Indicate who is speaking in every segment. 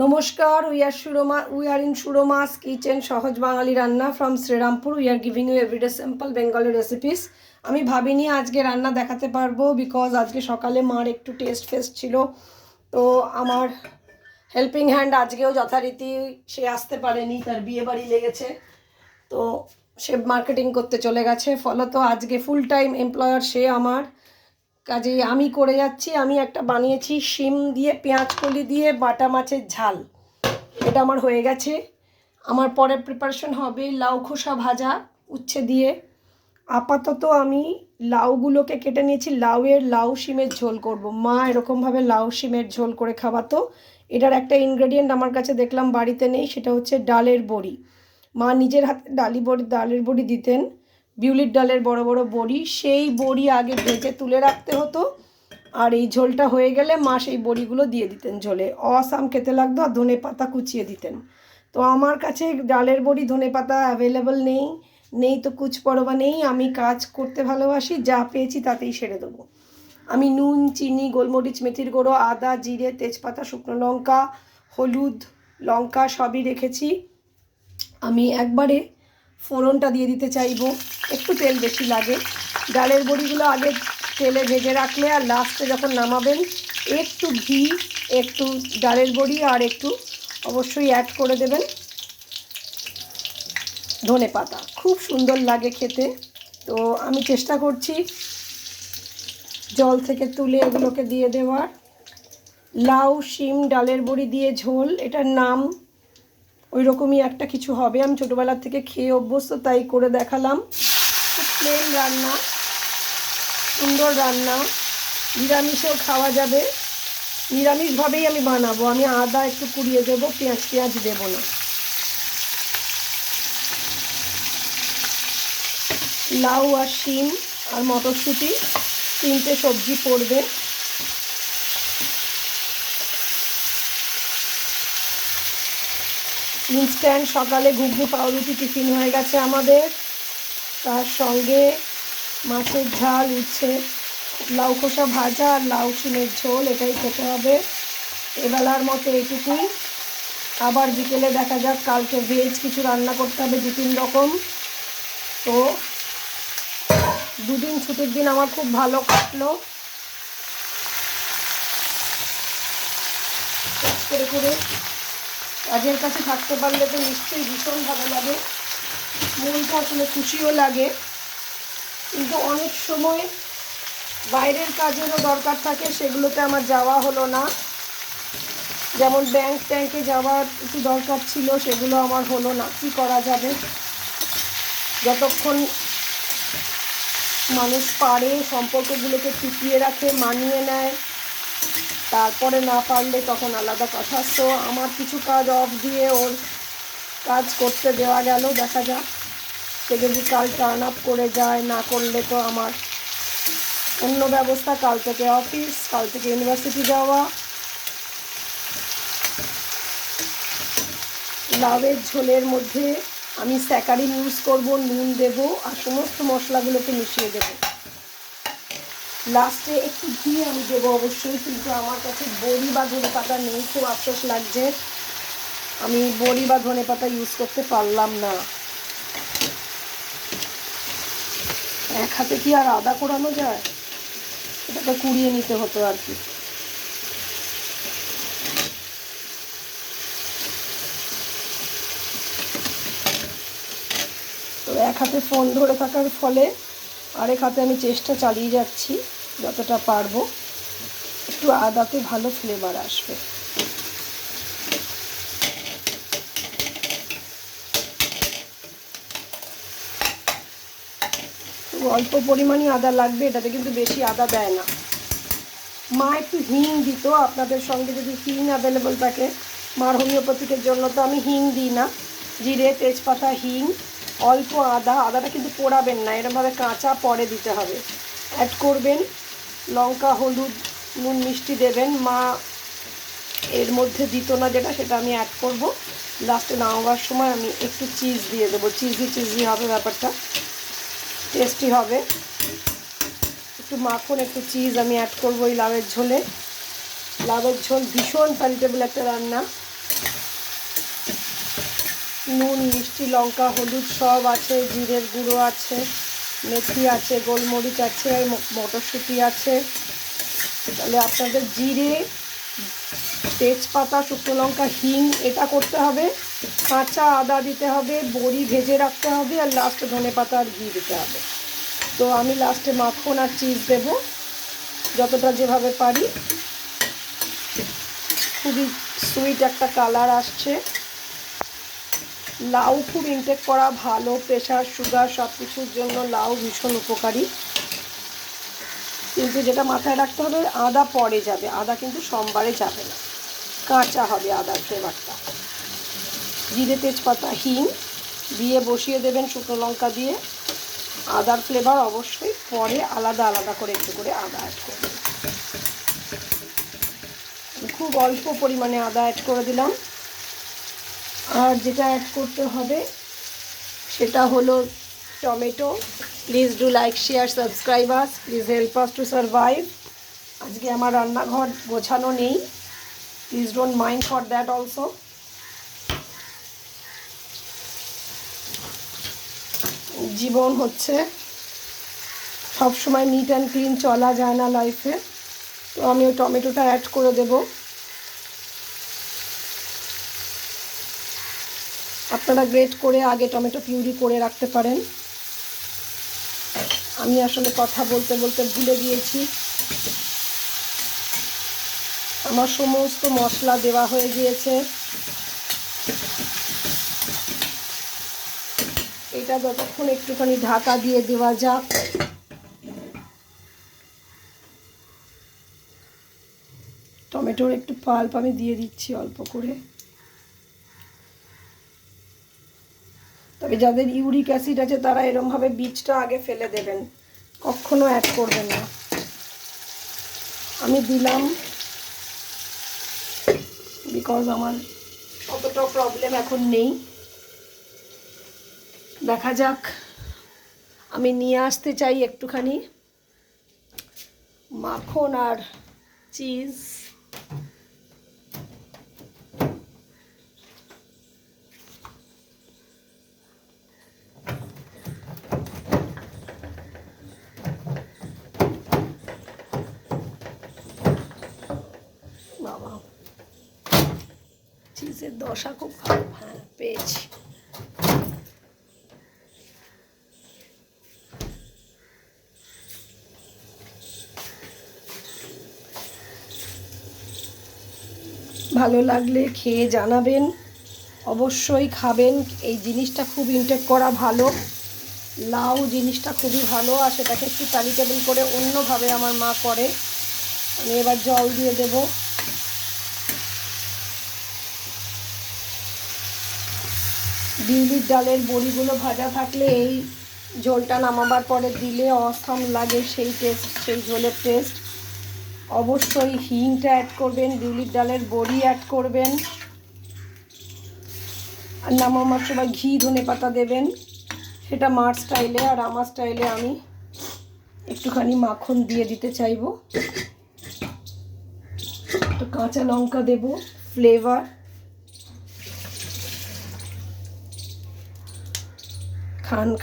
Speaker 1: নমস্কার, we are in Shuroma's kitchen সহজ বাঙালি রান্না from Serampore. We are giving you everyday simple Bengali recipes. আমি ভাবিনি আজকে রান্না দেখাতে পারবো বিকজ আজকে সকালে মার একটু টেস্ট ফেস্ট ছিল, তো আমার হেল্পিং হ্যান্ড আজকেও যথারীতি সে আসতে পারেনি, তার বিয়ে বাড়ি লেগেছে, তো সে মার্কেটিং করতে চলে গেছে। ফলত আজকে ফুল টাইম এমপ্লয়ার সে আমার, কাজেই আমি করে যাচ্ছি। আমি একটা বানিয়েছি শিম দিয়ে পেঁয়াজ কলি দিয়ে বাটা মাছের ঝাল, এটা আমার হয়ে গেছে। আমার পরের প্রিপারেশন হবে লাউ খোসা ভাজা উচ্ছে দিয়ে। আপাতত আমি লাউগুলোকে কেটে নিয়েছি, লাউ শিমের ঝোল করব। মা এরকমভাবে লাউ শিমের ঝোল করে খাওয়াতো। এটার একটা ইনগ্রেডিয়েন্ট আমার কাছে দেখলাম বাড়িতে নেই, সেটা হচ্ছে ডালের বড়ি। মা নিজের হাতে ডালের বড়ি দিতেন, বিউলির ডালের বড় বড় বড়ি। সেই বড়ি আগে ভেজে তুলে রাখতে হতো, আর এই ঝোলটা হয়ে গেলে মা সেই বড়িগুলো দিয়ে দিতেন ঝোলে। অসাম খেতে লাগতো, আর ধনে পাতা কুচিয়ে দিতেন। তো আমার কাছে ডালের বড়ি ধনে পাতা অ্যাভেলেবল নেই তো কুচ পরোয়া নেই। আমি কাজ করতে ভালোবাসি, যা পেয়েছি তাতেই সেরে দেবো। আমি নুন, চিনি, গোলমরিচ, মেথির গুঁড়ো, আদা, জিরে, তেজপাতা, শুকনো লঙ্কা, হলুদ, লঙ্কা সবই রেখেছি। আমি একবারে ফোড়নটা দিয়ে দিতে চাইবো, একটু তেল বেশি লাগে। ডালের বড়িগুলো আগে তেলে ভেজে রাখলে আর লাস্টে যখন নামাবেন একটু ঘি, একটু ডালের বড়ি আর একটু অবশ্যই অ্যাড করে দেবেন ধনে পাতা, খুব সুন্দর লাগে খেতে। তো আমি চেষ্টা করছি জল থেকে তুলে এগুলোকে দিয়ে দেওয়ার। লাউ শিম ডালের বড়ি দিয়ে ঝোল, এটার নাম ওই রকমই একটা কিছু হবে। আমি ছোটোবেলার থেকে খেয়ে অভ্যস্ত, তাই করে দেখালাম। খুব প্লেন রান্না, সুন্দর রান্না, নিরামিষেও খাওয়া যাবে। নিরামিষভাবেই আমি বানাবো। আমি আদা একটু কুড়িয়ে দেবো, পেঁয়াজ দেবো না। লাউ আর শিম আর মটরশুঁটি তিনটে সবজি পড়বে। ইনস্ট্যান্ট সকালে ঘুগনি পাউরুটি টিফিন হয়ে গেছে আমাদের। তার সঙ্গে মাছের ঝাল, উচ্ছে, লাউ খোসা ভাজা আর লাউ শিমের ঝোল, এটাই খেতে হবে। এবেলার মতো এইটুকুই। আবার বিকেলে দেখা যাক, কালকে ভেজ কিছু রান্না করতে হবে 2-3 রকম। তো দুদিন ছুটির দিন আমার খুব ভালো কাটলো করে কাজের কাছে থাকতে পারলে তো নিশ্চয়ই ভীষণ ভালো লাগে, মনটা আসলে খুশিও লাগে। কিন্তু অনেক সময় বাইরের কাজেরও দরকার থাকে, সেগুলোতে আমার যাওয়া হলো না। যেমন ব্যাংকে যাওয়ার একটু দরকার ছিল, সেগুলো আমার হলো না। কী করা যাবে, যতক্ষণ মানুষ পারে সম্পর্কগুলোকে টিকিয়ে রাখে, মানিয়ে নেয়, তারপরে না পারলে তখন আলাদা কথা। তো আমার কিছু কাজ অফ দিয়ে ওর কাজ করতে দেওয়া গেল। দেখা যাক সে যদি কাল টার্ন আপ করে যায়, না করলে তো আমার অন্য ব্যবস্থা। কাল থেকে অফিস, কাল থেকে ইউনিভার্সিটি যাওয়া। লাউয়ের ঝোলের মধ্যে আমি স্যাকারিন ইউজ করব, নুন দেব আর সমস্ত মশলাগুলোকে মিশিয়ে দেব। লাস্টে একটু ঘি আমি দেবো অবশ্যই, কিন্তু আমার কাছে বড়ি বা ধনে পাতা নেই। খুব আফসোস লাগছে, আমি বড়ি বা ধনে পাতা ইউজ করতে পারলাম না। এক হাতে কি আর আদা কোরানো যায়, এটাকে কুড়িয়ে নিতে হতো আর কি। তো এক হাতে ফোন ধরে থাকার ফলে আরেক হাতে আমি চেষ্টা চালিয়ে যাচ্ছি যতটা পারবো। একটু আদাতে ভালো ফ্লেভার আসবে। অল্প পরিমাণই আদা লাগবে, এটাতে কিন্তু বেশি আদা দেয় না। মা একটু হিং দিত, আপনাদের সঙ্গে যদি হিং অ্যাভেলেবল থাকে। মার হোমিওপ্যাথিকের জন্য তো আমি হিং দিই না। জিরে, তেজপাতা, হিং, অল্প আদাটা কিন্তু পোড়াবেন না, এরকমভাবে কাঁচা পরে দিতে হবে। অ্যাড করবেন লঙ্কা, হলুদ, নুন, মিষ্টি দেবেন। মা এর মধ্যে দিত না যেটা, সেটা আমি অ্যাড করব। লাস্টে নামাবার সময় আমি একটু চিজ দিয়ে দেবো। চিজি হবে ব্যাপারটা, টেস্টি হবে। একটু মাখন, একটু চিজ আমি অ্যাড করবো এই লাউয়ের ঝোলে। লাউয়ের ঝোল ভীষণ প্যারিটেবল একটা রান্না। নুন, মিষ্টি, লঙ্কা, হলুদ সব আছে, জিরের গুঁড়ো আছে, মেথি আছে, গোলমরিচ আছে, মটরশুঁটি আছে। তাহলে আপনাদের জিরে, তেজপাতা, শুকনো লঙ্কা, হিং এটা করতে হবে, কাঁচা আদা দিতে হবে, বড়ি ভেজে রাখতে হবে, আর লাস্টে ধনেপাতা আর ঘি দিতে হবে। তো আমি লাস্টে মাখন আর চিজ দেবো যতটা যেভাবে পারি। খুবই সুইট একটা কালার আসছে। লাউ খুব ইনটেক করা ভালো, প্রেশার, সুগার সব কিছুর জন্য লাউ ভীষণ উপকারী। কিন্তু যেটা মাথায় রাখতে হবে, আদা পরে যাবে, আদা কিন্তু সোমবারে যাবে না, কাঁচা হবে আদার ফ্লেভারটা। জিরে, তেজপাতা, হিং দিয়ে বসিয়ে দেবেন শুকনো লঙ্কা দিয়ে। আদার ফ্লেভার অবশ্যই পরে আলাদা আলাদা করে একটু করে আদা অ্যাড করবেন। খুব অল্প পরিমাণে আদা অ্যাড করে দিলাম। আর যেটা অ্যাড করতে হবে সেটা হলো tomato. Please do like, share, subscribe us, please help us to survive. আজকে আমার রান্নাঘর গোছানো নেই, please don't mind for that also. জীবন হচ্ছে সবসময় নিট অ্যান্ড ক্লিন চলা যায় না লাইফে। তো আমি ওই টমেটোটা অ্যাড করে দেব। আপনারা গ্রেট করে আগে টমেটো পিউরি করে রাখতে পারেন। আমি আসলে কথা বলতে বলতে ভুলে গিয়েছি। আমার সমস্ত মশলা দেওয়া হয়ে গিয়েছে। এটা যতক্ষণ একটুখানি ঢাকা দিয়ে দেওয়া যাক। টমেটোর একটু পাল্প আমি দিয়ে দিচ্ছি অল্প করে। তবে যাদের ইউরিক অ্যাসিড আছে তারা এরমভাবে বীজটা আগে ফেলে দেবেন, কখনো অ্যাড করবেন না। আমি দিলাম বিকজ আমার অতটা প্রবলেম এখন নেই। দেখা যাক। আমি নিয়ে আসতে চাই একটুখানি মাখন আর চিজ। বাবা, চিজের দশা খুব খারাপ। হ্যাঁ, পেয়েছি। ভালো লাগলে খেয়ে জানাবেন, অবশ্যই খাবেন। এই জিনিসটা খুব ইনটেক করা ভালো। লাউ জিনিসটা খুবই ভালো, আর সেটাকে একটু চারিটেবল করে অন্যভাবে আমার মা করে। আমি এবার জল দিয়ে দেব। বিউলির ডালের বড়িগুলো ভাজা থাকলে এই ঝোলটা নামাবার পরে দিলে অসাম লাগে সেই টেস্ট, সেই ঝোলের টেস্ট। অবশ্যই হিংটা অ্যাড করবেন, বিউলির ডালের বড়ি অ্যাড করবেন, আর নামাবার সময় ঘি ধনেপাতা দেবেন। সেটা মার স্টাইলে, আর আমার স্টাইলে আমি একটুখানি মাখন দিয়ে দিতে চাইবো। একটু কাঁচা লঙ্কা দেব, ফ্লেভার।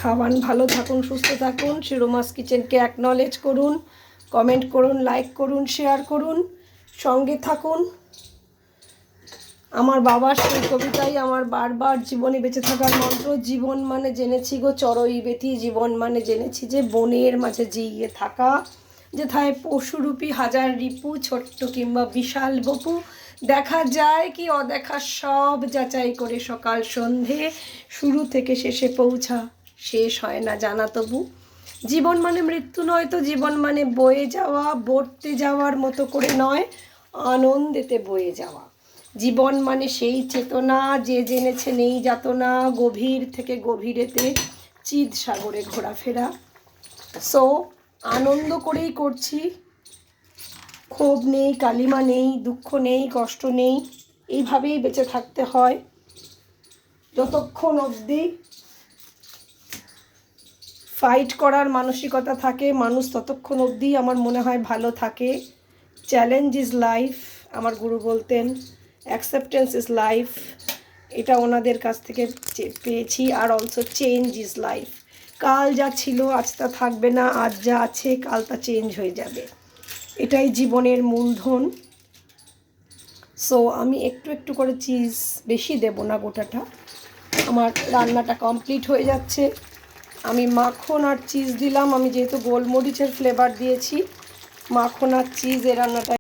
Speaker 1: খাওয়ান, ভালো থাকুন, সুস্থ থাকুন। শিরোমাস কিচেনকে অ্যাকনলেজ করুন, কমেন্ট করুন, লাইক করুন, শেয়ার করুন, সঙ্গে থাকুন। আমার বাবার সেই কবিতাই আমার বারবার জীবনে বেঁচে থাকার মন্ত্র। জীবন মানে জেনেছি গো চড়ই বেতি, জীবন মানে জেনেছি যে বনের মাঝে জিয়ে থাকা, যেথায় পশুরূপী হাজার রিপু, ছোট্ট কিংবা বিশাল বপু, দেখা যায় কি অদেখা সব যাচাই করে সকাল সন্ধে, শুরু থেকে শেষে পৌঁছা শেষ হয় না জানা তবু। জীবন মানে মৃত্যু নয় তো, জীবন মানে বয়ে যাওয়া, বর্তে যাওয়ার মতো করে নয়, আনন্দেতে বয়ে যাওয়া। জীবন মানে সেই চেতনা যে জেনেছে নেই যাতনা, গভীর থেকে গভীরেতে চিদ সাগরে ঘোরাফেরা। সো আনন্দ করেই করছি, ক্ষোভ নেই, কালিমা নেই, দুঃখ নেই, কষ্ট নেই। এইভাবেই বেঁচে থাকতে হয়। যতক্ষণ অবধি ফাইট করার মানসিকতা থাকে মানুষ, ততক্ষণ অবধি আমার মনে হয় ভালো থাকে। চ্যালেঞ্জ ইজ লাইফ, আমার গুরু বলতেন। অ্যাকসেপ্টেন্স ইজ লাইফ, এটা ওনাদের কাছ থেকে পেয়েছি। Are also change is life, কাল যা ছিল আজ তা থাকবে না, আজ যা আছে কাল তা চেঞ্জ হয়ে যাবে, এটাই জীবনের মূলধন। সো আমি একটু একটু করে চিজ, বেশি দেব না গোটাটা। আমার রান্নাটা কমপ্লিট হয়ে যাচ্ছে। আমি মাখন আর চিজ দিলাম, আমি যেহেতু গোলমরিচের ফ্লেভার দিয়েছি, মাখন আর চিজ এই রান্নাটা